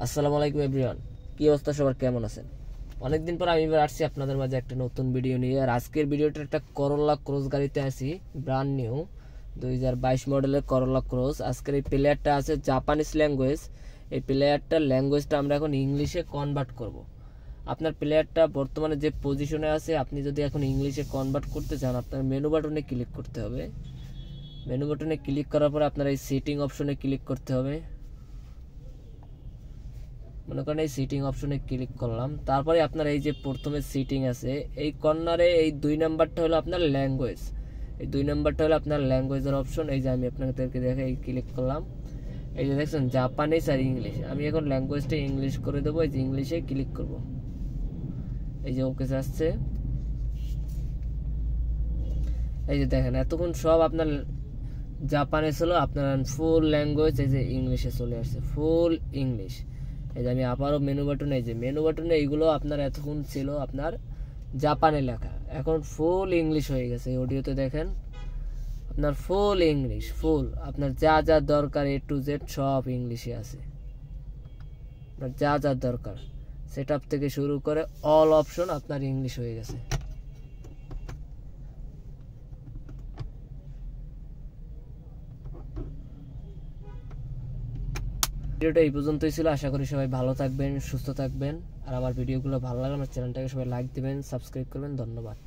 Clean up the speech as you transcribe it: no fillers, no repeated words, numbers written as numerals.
আসসালামু আলাইকুম এভরিওয়ান, কি অবস্থা সবার, কেমন আছেন? অনেকদিন পর আমি এবার আসছি আপনাদের মাঝে একটা নতুন ভিডিও নিয়ে। আর আজকের ভিডিওটা একটা করোলা ক্রস গাড়িতে আছি, ব্র্যান্ড নিউ 2022 মডেলের করোলা ক্রস। আজকের এই প্লেয়ারটা আছে জাপানিজ ল্যাঙ্গুয়েজ। এই প্লেয়ারটার ল্যাঙ্গুয়েজটা আমরা এখন ইংলিশে কনভার্ট করব। আপনার প্লেয়ারটা বর্তমানে যে পজিশনে আছে, আপনি যদি এখন ইংলিশে কনভার্ট করতে চান, আপনার মেনু বাটনে ক্লিক করতে হবে। মেনু বাটনে ক্লিক করার পর আপনার এই সেটিং অপশনে ক্লিক করতে হবে। মনে করেন এই সিটিং অপশনে ক্লিক করলাম, তারপরে আপনার এই যে প্রথমে সিটিং আছে, এই কর্নারে এই 2 নাম্বারটা হলো আপনার ল্যাঙ্গুয়েজ। এই 2 নাম্বারটা হলো আপনার ল্যাঙ্গুয়েজের অপশন। এই যে আমি আপনাদেরকে দেখে এই ক্লিক করলাম, এই যে দেখছেন জাপানিজ আর ইংলিশ। আমি এখন ল্যাঙ্গুয়েজটা ইংলিশ করে দেবো। এই যে ইংলিশে ক্লিক করব, এই যে ওকে আসছে। এই যে দেখেন এতক্ষণ সব আপনার জাপানিজ হলো, আপনার ফুল ল্যাঙ্গুয়েজ এই যে ইংলিশে চলে আসছে, ফুল ইংলিশ। এই যে আমি আবারও মেনু বাটনে, এই যে মেনু বাটনে এইগুলো আপনার এতক্ষণ ছিল আপনার জাপানে লেখা, এখন ফুল ইংলিশ হয়ে গেছে। এই অডিওতে দেখেন আপনার ফুল ইংলিশ, ফুল আপনার যা যা দরকার A to Z সব ইংলিশে আছে। আপনার যা যা দরকার সেটআপ থেকে শুরু করে অল অপশন আপনার ইংলিশ হয়ে গেছে। ভিডিওটা এই পর্যন্তই ছিল। আশা করি সবাই ভালো থাকবেন, সুস্থ থাকবেন। আর আমার ভিডিওগুলো ভালো লাগলে আমার চ্যানেলটাকে সবাই লাইক দিবেন, সাবস্ক্রাইব করবেন। ধন্যবাদ।